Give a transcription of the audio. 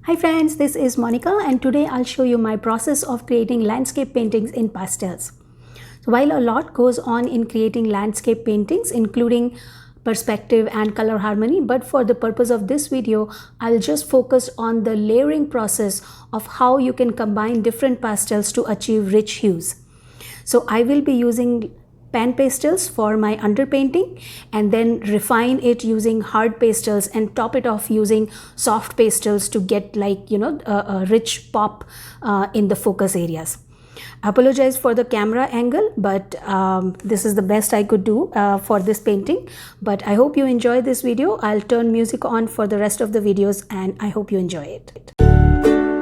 Hi friends, this is Monica and today I'll show you my process of creating landscape paintings in pastels. So while a lot goes on in creating landscape paintings, including perspective and color harmony, but for the purpose of this video, I'll just focus on the layering process of how you can combine different pastels to achieve rich hues. So I will be using Panpastels for my underpainting and then refine it using hard pastels and top it off using soft pastels to get a rich pop in the focus areas. I apologize for the camera angle, but this is the best I could do for this painting. But I hope you enjoy this video. I'll turn music on for the rest of the videos and I hope you enjoy it.